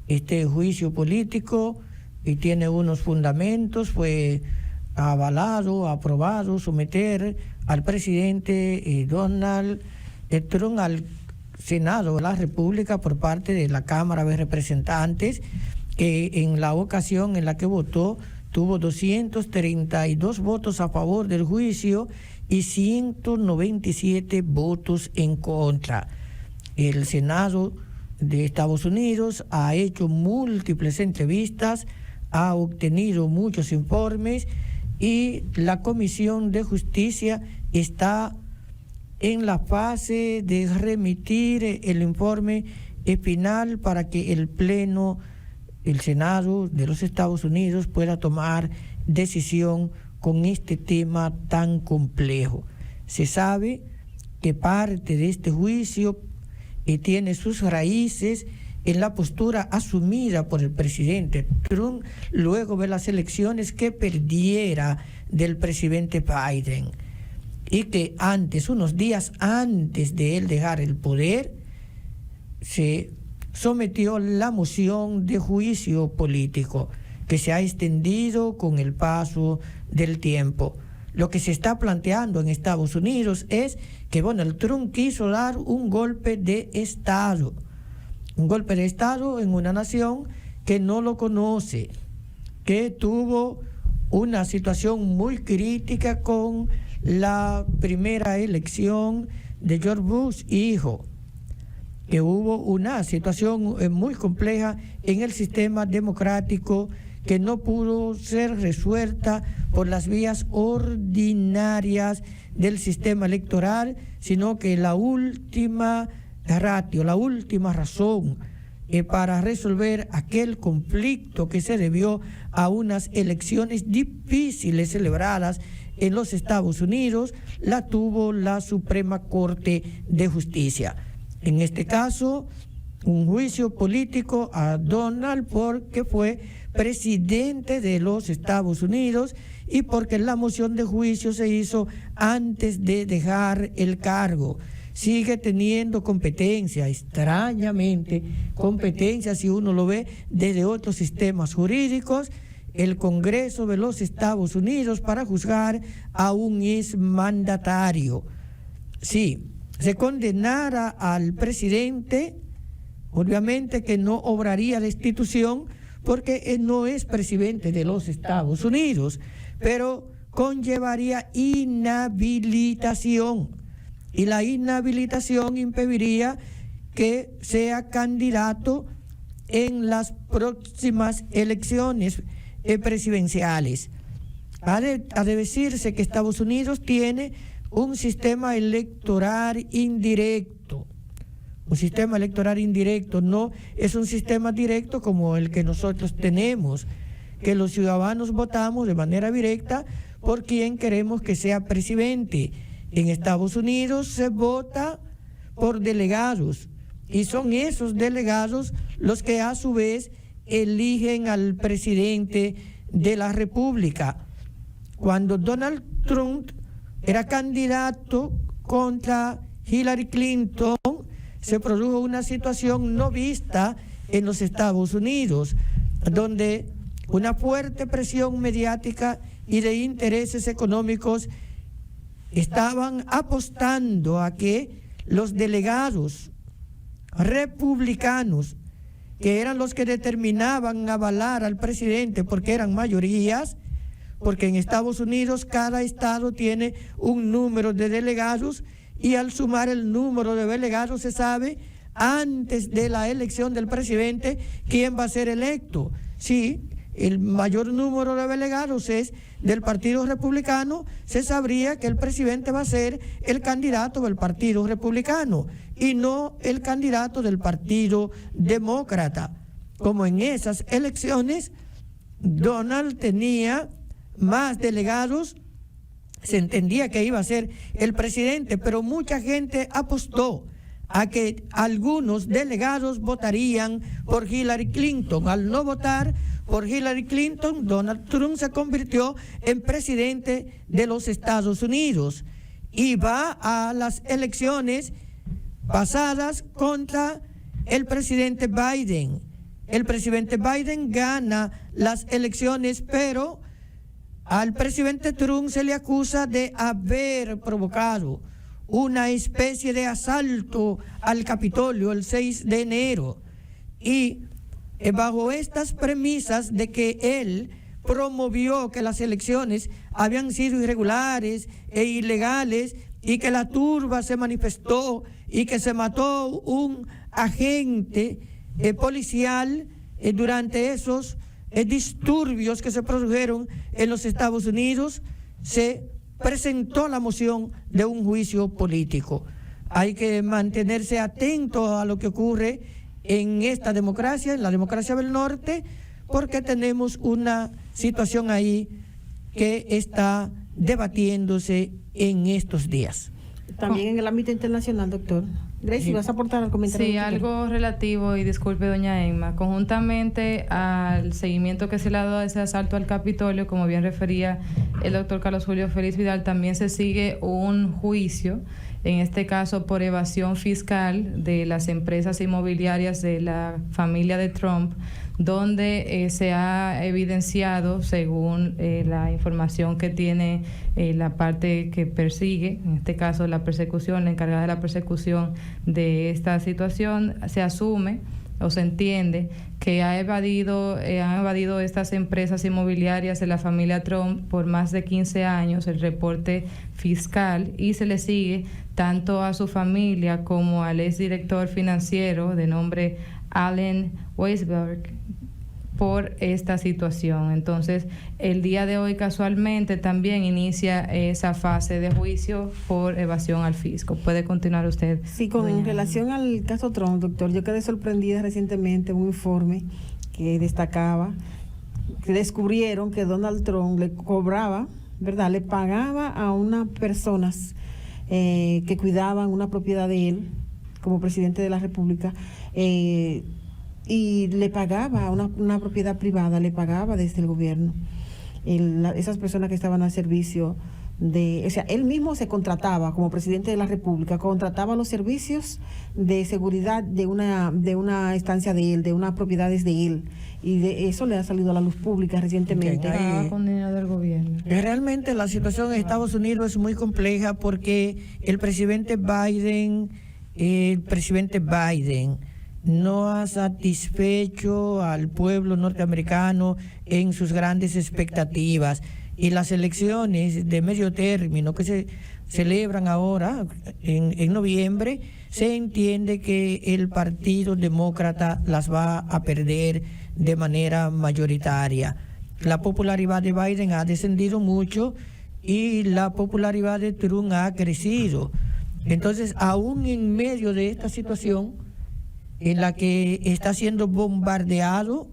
este juicio político y tiene unos fundamentos. Fue avalado, aprobado, someter al presidente Donald Trump al Senado de la República por parte de la Cámara de Representantes, que en la ocasión en la que votó tuvo 232 votos a favor del juicio y 197 votos en contra. El Senado de Estados Unidos ha hecho múltiples entrevistas, ha obtenido muchos informes y la Comisión de Justicia está en la fase de remitir el informe final para que el Pleno, el Senado de los Estados Unidos, pueda tomar decisión con este tema tan complejo. Se sabe que parte de este juicio tiene sus raíces en la postura asumida por el presidente Trump luego de las elecciones que perdiera del presidente Biden, y que unos días antes de él dejar el poder, se sometió la moción de juicio político, que se ha extendido con el paso del tiempo. Lo que se está planteando en Estados Unidos es que, el Trump quiso dar un golpe de Estado en una nación que no lo conoce, que tuvo una situación muy crítica con la primera elección de George Bush hijo, que hubo una situación muy compleja en el sistema democrático que no pudo ser resuelta por las vías ordinarias del sistema electoral, sino que la última razón para resolver aquel conflicto que se debió a unas elecciones difíciles celebradas en los Estados Unidos, la tuvo la Suprema Corte de Justicia. En este caso, un juicio político a Donald porque fue presidente de los Estados Unidos y porque la moción de juicio se hizo antes de dejar el cargo. Sigue teniendo competencia, extrañamente, competencia si uno lo ve desde otros sistemas jurídicos, el Congreso de los Estados Unidos para juzgar a un exmandatario. Si se condenara al presidente, obviamente que no obraría destitución porque él no es presidente de los Estados Unidos, pero conllevaría inhabilitación. Y la inhabilitación impediría que sea candidato en las próximas elecciones presidenciales. Ha de decirse que Estados Unidos tiene un sistema electoral indirecto. Un sistema electoral indirecto no es un sistema directo como el que nosotros tenemos, que los ciudadanos votamos de manera directa por quien queremos que sea presidente. En Estados Unidos se vota por delegados y son esos delegados los que a su vez eligen al presidente de la República. Cuando Donald Trump era candidato contra Hillary Clinton, se produjo una situación no vista en los Estados Unidos, donde una fuerte presión mediática y de intereses económicos estaban apostando a que los delegados republicanos, que eran los que determinaban avalar al presidente porque eran mayorías, porque en Estados Unidos cada estado tiene un número de delegados y al sumar el número de delegados se sabe antes de la elección del presidente quién va a ser electo. Sí, el mayor número de delegados es del Partido Republicano, se sabría que el presidente va a ser el candidato del Partido Republicano y no el candidato del Partido Demócrata. Como en esas elecciones Donald tenía más delegados, se entendía que iba a ser el presidente, pero mucha gente apostó a que algunos delegados votarían por Hillary Clinton. Al no votar por Hillary Clinton, Donald Trump se convirtió en presidente de los Estados Unidos y va a las elecciones pasadas contra el presidente Biden. el presidente Biden gana las elecciones, pero al presidente Trump se le acusa de haber provocado una especie de asalto al Capitolio el 6 de enero. Y bajo estas premisas de que él promovió que las elecciones habían sido irregulares e ilegales y que la turba se manifestó y que se mató un agente policial durante esos disturbios que se produjeron en los Estados Unidos, se presentó la moción de un juicio político. Hay que mantenerse atento a lo que ocurre en esta democracia, en la democracia del norte, porque tenemos una situación ahí que está debatiéndose en estos días. También en el ámbito internacional, doctor. Gracie, ¿vas a aportar al comentario? Sí, algo relativo, y disculpe doña Emma, conjuntamente al seguimiento que se le ha dado a ese asalto al Capitolio, como bien refería el doctor Carlos Julio Félix Vidal, también se sigue un juicio, en este caso por evasión fiscal de las empresas inmobiliarias de la familia de Trump, donde se ha evidenciado, según la información que tiene la parte que persigue, en este caso la persecución, la encargada de la persecución de esta situación, se asume o se entiende que han evadido estas empresas inmobiliarias de la familia Trump por más de 15 años el reporte fiscal, y se le sigue tanto a su familia como al exdirector financiero de nombre Allen Weisberg por esta situación. Entonces, el día de hoy casualmente también inicia esa fase de juicio por evasión al fisco. ¿Puede continuar usted? Sí, con relación al caso Trump, doctor, yo quedé sorprendida recientemente un informe que destacaba que descubrieron que Donald Trump le cobraba, ¿verdad? Le pagaba a unas personas que cuidaban una propiedad de él como presidente de la República, y le pagaba una propiedad privada, le pagaba desde el gobierno. Esas personas que estaban al servicio o sea, él mismo se contrataba como presidente de la República, contrataba los servicios de seguridad de una estancia de él, de unas propiedades de él, y de eso le ha salido a la luz pública recientemente. Con dinero del gobierno. Realmente la situación en Estados Unidos es muy compleja porque el presidente Biden no ha satisfecho al pueblo norteamericano en sus grandes expectativas, y las elecciones de medio término que se celebran ahora en noviembre, se entiende que el Partido Demócrata las va a perder de manera mayoritaria. La popularidad de Biden ha descendido mucho y la popularidad de Trump ha crecido. Entonces, aún en medio de esta situación en la que está siendo bombardeado,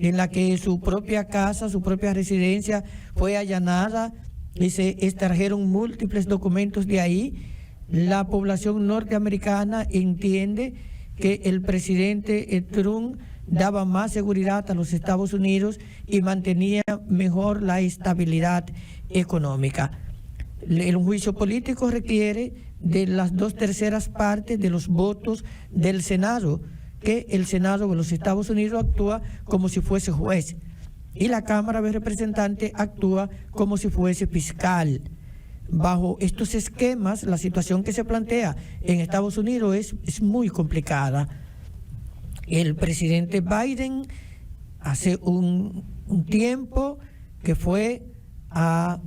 en la que su propia casa, su propia residencia fue allanada y se extrajeron múltiples documentos de ahí, la población norteamericana entiende que el presidente Trump daba más seguridad a los Estados Unidos y mantenía mejor la estabilidad económica. El juicio político requiere de las 2/3 partes de los votos del Senado, que el Senado de los Estados Unidos actúa como si fuese juez y la Cámara de Representantes actúa como si fuese fiscal. Bajo estos esquemas, la situación que se plantea en Estados Unidos es muy complicada. El presidente Biden hace un tiempo que fue a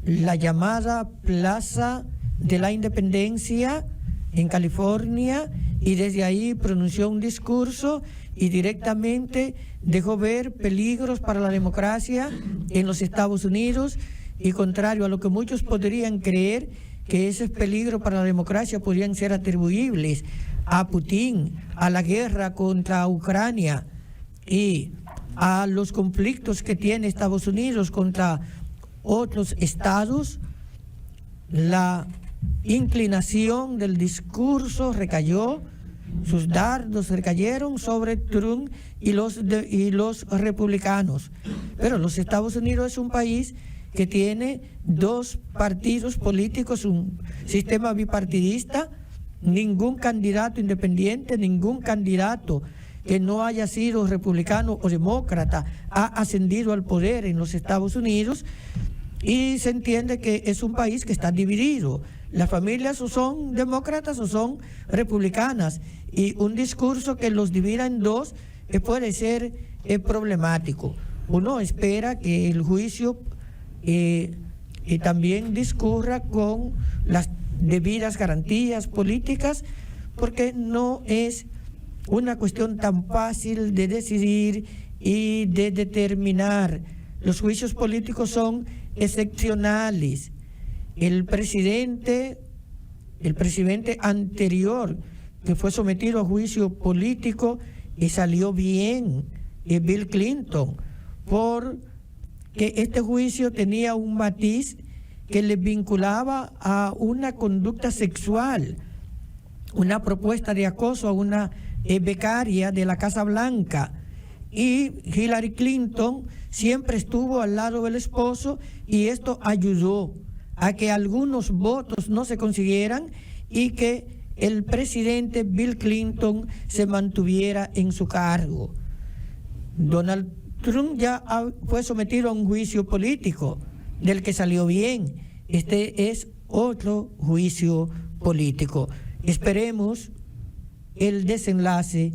la llamada Plaza de la Independencia en California, y desde ahí pronunció un discurso y directamente dejó ver peligros para la democracia en los Estados Unidos, y contrario a lo que muchos podrían creer, que esos peligros para la democracia podrían ser atribuibles a Putin, a la guerra contra Ucrania y a los conflictos que tiene Estados Unidos contra otros estados, la inclinación del discurso recayó, sus dardos recayeron sobre Trump y los republicanos. Pero los Estados Unidos es un país que tiene 2 partidos políticos, un sistema bipartidista, ningún candidato independiente, ningún candidato que no haya sido republicano o demócrata, ha ascendido al poder en los Estados Unidos, y se entiende que es un país que está dividido. Las familias o son demócratas o son republicanas, y un discurso que los divida en dos puede ser problemático. Uno espera que el juicio también discurra con las debidas garantías políticas, porque no es una cuestión tan fácil de decidir y de determinar. Los juicios políticos son excepcionales. El presidente anterior que fue sometido a juicio político salió bien, Bill Clinton, porque este juicio tenía un matiz que le vinculaba a una conducta sexual, una propuesta de acoso a una becaria de la Casa Blanca, y Hillary Clinton siempre estuvo al lado del esposo, y esto ayudó a que algunos votos no se consiguieran y que el presidente Bill Clinton se mantuviera en su cargo. Donald Trump ya fue sometido a un juicio político del que salió bien. Este es otro juicio político. Esperemos el desenlace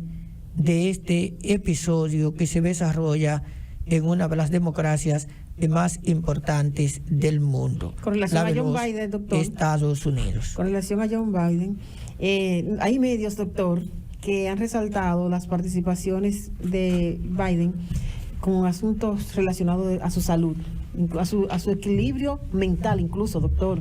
de este episodio que se desarrolla en una de las democracias más importantes del mundo. Con relación a John Biden, doctor. Estados Unidos. Con relación a John Biden, hay medios, doctor, que han resaltado las participaciones de Biden con asuntos relacionados a su salud, a su equilibrio mental incluso, doctor,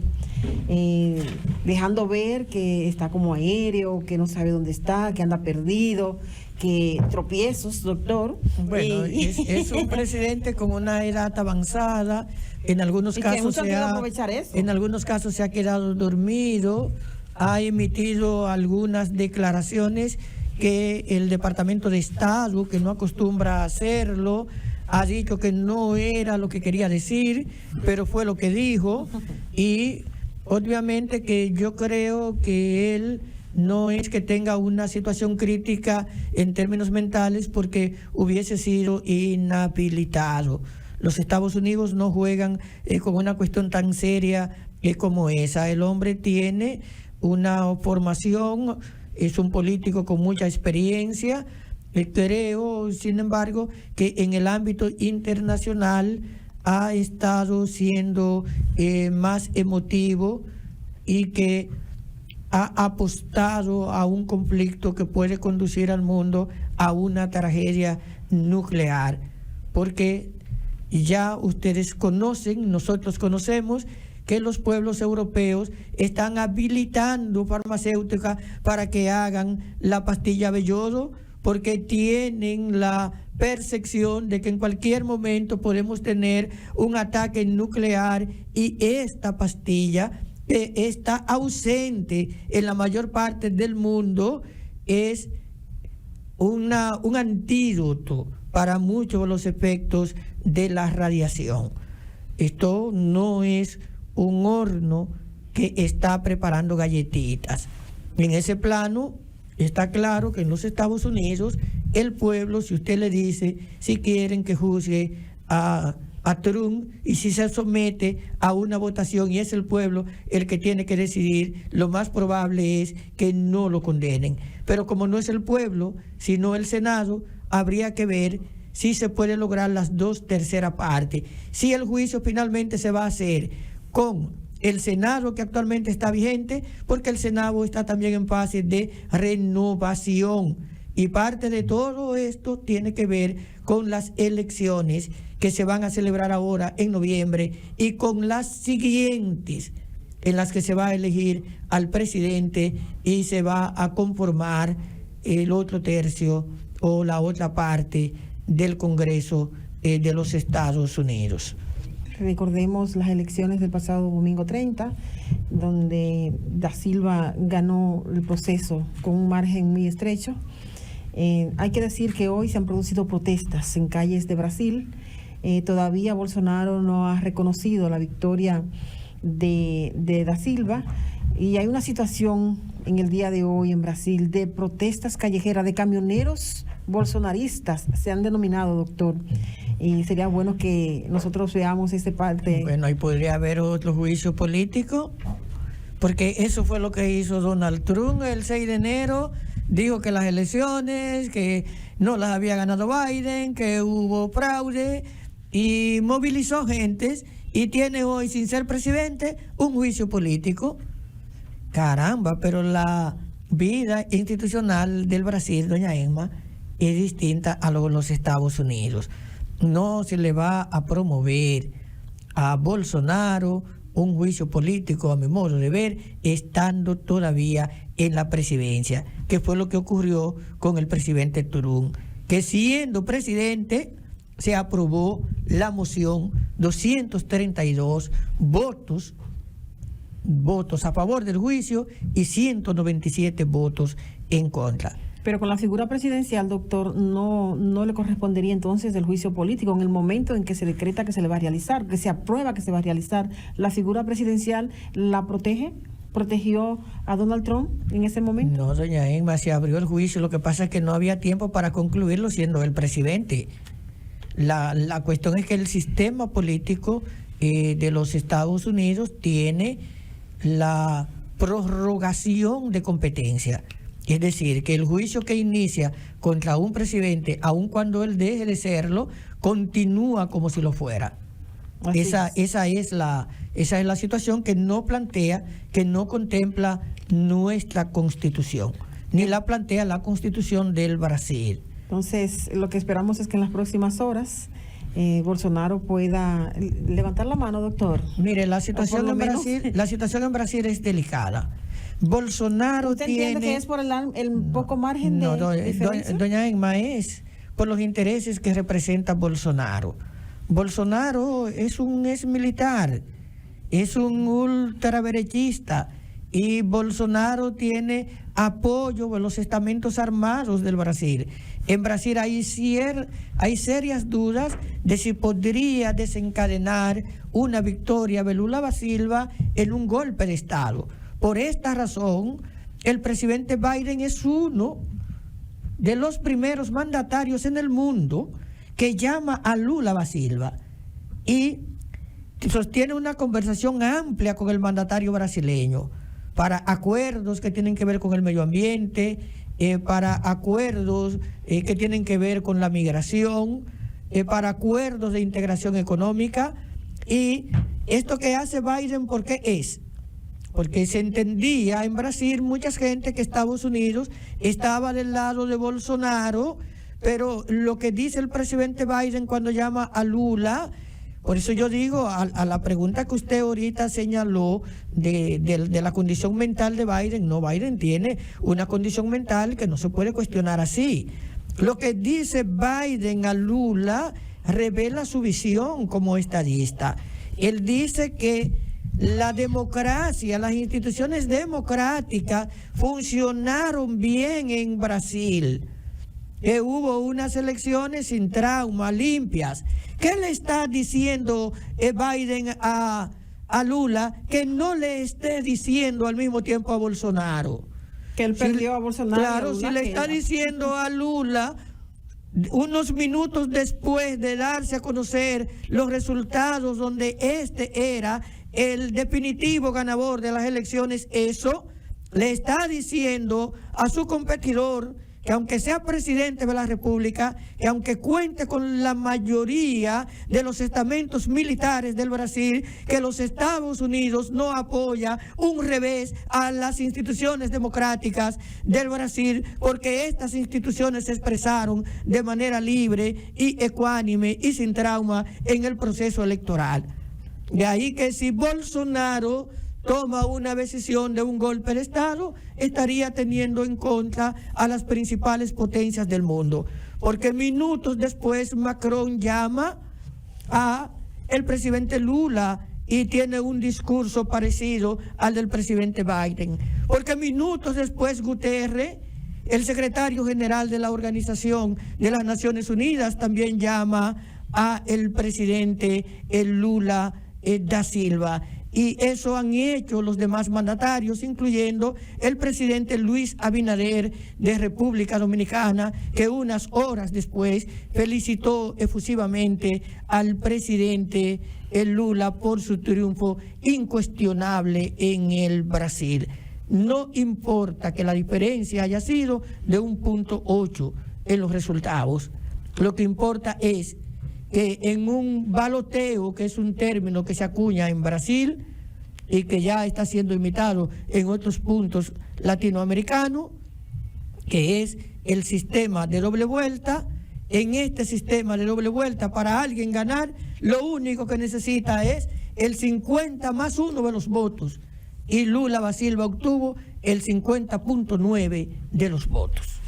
dejando ver que está como aéreo, que no sabe dónde está, que anda perdido, que tropiezos, doctor. Bueno, es un presidente con una edad avanzada, en algunos casos se ha quedado dormido, ha emitido algunas declaraciones que el Departamento de Estado, que no acostumbra a hacerlo, ha dicho que no era lo que quería decir, pero fue lo que dijo, y obviamente que yo creo que él no es que tenga una situación crítica en términos mentales, porque hubiese sido inhabilitado. Los Estados Unidos no juegan con una cuestión tan seria como esa. El hombre tiene una formación, es un político con mucha experiencia. Creo, sin embargo, que en el ámbito internacional ha estado siendo más emotivo, y que ha apostado a un conflicto que puede conducir al mundo a una tragedia nuclear, porque ya ustedes conocen, nosotros conocemos, que los pueblos europeos están habilitando farmacéuticas para que hagan la pastilla de yodo, porque tienen la percepción de que en cualquier momento podemos tener un ataque nuclear, y esta pastilla, que está ausente en la mayor parte del mundo, es un antídoto para muchos de los efectos de la radiación. Esto no es un horno que está preparando galletitas. En ese plano está claro que en los Estados Unidos el pueblo, si usted le dice si quieren que juzgue a Trump, y si se somete a una votación y es el pueblo el que tiene que decidir, lo más probable es que no lo condenen. Pero como no es el pueblo, sino el Senado, habría que ver si se puede lograr las 2/3 partes. Si el juicio finalmente se va a hacer con el Senado que actualmente está vigente, porque el Senado está también en fase de renovación, y parte de todo esto tiene que ver con las elecciones que se van a celebrar ahora en noviembre, y con las siguientes en las que se va a elegir al presidente y se va a conformar el otro tercio o la otra parte del Congreso de los Estados Unidos. Recordemos las elecciones del pasado domingo 30, donde Da Silva ganó el proceso con un margen muy estrecho. Hay que decir que hoy se han producido protestas en calles de Brasil. Todavía Bolsonaro no ha reconocido la victoria de Da Silva, y hay una situación en el día de hoy en Brasil de protestas callejeras de camioneros bolsonaristas se han denominado, doctor. Y sería bueno que nosotros veamos esta parte. Bueno, ahí podría haber otro juicio político, porque eso fue lo que hizo Donald Trump el 6 de enero. Dijo que las elecciones, que no las había ganado Biden, que hubo fraude, y movilizó gentes, y tiene hoy, sin ser presidente, un juicio político. Caramba, pero la vida institucional del Brasil, doña Emma, es distinta a los Estados Unidos. No se le va a promover a Bolsonaro un juicio político, a mi modo de ver, estando todavía en la presidencia, que fue lo que ocurrió con el presidente Trump, que siendo presidente se aprobó la moción, 232 votos a favor del juicio y 197 votos en contra. Pero con la figura presidencial, doctor, no le correspondería entonces el juicio político en el momento en que se decreta que se le va a realizar, que se aprueba que se va a realizar. ¿La figura presidencial la protege? ¿Protegió a Donald Trump en ese momento? No, doña Emma, se abrió el juicio. Lo que pasa es que no había tiempo para concluirlo siendo el presidente. La cuestión es que el sistema político de los Estados Unidos tiene la prorrogación de competencia. Es decir, que el juicio que inicia contra un presidente, aun cuando él deje de serlo, continúa como si lo fuera. Esa es la situación que no plantea, que no contempla nuestra Constitución, ni la plantea la Constitución del Brasil. Entonces, lo que esperamos es que en las próximas horas Bolsonaro pueda levantar la mano, doctor. Mire, la situación en Brasil es delicada. Bolsonaro ¿Usted entiende que es por el poco margen de diferencia? Doña Emma, es por los intereses que representa Bolsonaro. Bolsonaro es un ex militar, es un ultraderechista, y Bolsonaro tiene apoyo de los estamentos armados del Brasil. En Brasil hay serias dudas de si podría desencadenar una victoria de Lula da Silva en un golpe de Estado. Por esta razón, el presidente Biden es uno de los primeros mandatarios en el mundo que llama a Lula da Silva y sostiene una conversación amplia con el mandatario brasileño para acuerdos que tienen que ver con el medio ambiente, para acuerdos que tienen que ver con la migración, para acuerdos de integración económica. Y esto que hace Biden, ¿por qué es? Porque se entendía en Brasil mucha gente que Estados Unidos estaba del lado de Bolsonaro, pero lo que dice el presidente Biden cuando llama a Lula, por eso yo digo, a la pregunta que usted ahorita señaló de la condición mental de Biden, no, Biden tiene una condición mental que no se puede cuestionar así. Lo que dice Biden a Lula revela su visión como estadista. Él dice que la democracia, las instituciones democráticas funcionaron bien en Brasil, que hubo unas elecciones sin trauma, limpias. ¿Qué le está diciendo Biden a Lula que no le esté diciendo al mismo tiempo a Bolsonaro? Que él perdió a Bolsonaro. Claro, si le está diciendo a Lula unos minutos después de darse a conocer los resultados donde este era el definitivo ganador de las elecciones, eso le está diciendo a su competidor que aunque sea presidente de la República, que aunque cuente con la mayoría de los estamentos militares del Brasil, que los Estados Unidos no apoya un revés a las instituciones democráticas del Brasil, porque estas instituciones se expresaron de manera libre y ecuánime y sin trauma en el proceso electoral. De ahí que si Bolsonaro toma una decisión de un golpe de Estado, estaría teniendo en contra a las principales potencias del mundo. Porque minutos después Macron llama a el presidente Lula y tiene un discurso parecido al del presidente Biden. Porque minutos después Guterres, el secretario general de la Organización de las Naciones Unidas, también llama a el presidente Lula da Silva. y eso han hecho los demás mandatarios, incluyendo el presidente Luis Abinader de República Dominicana, que unas horas después felicitó efusivamente al presidente Lula por su triunfo incuestionable en el Brasil. No importa que la diferencia haya sido de 1.8 en los resultados, lo que importa es que en un baloteo, que es un término que se acuña en Brasil y que ya está siendo imitado en otros puntos latinoamericanos, que es el sistema de doble vuelta, en este sistema de doble vuelta, para alguien ganar, lo único que necesita es el 50+1 de los votos, y Lula da Silva obtuvo el 50.9 de los votos.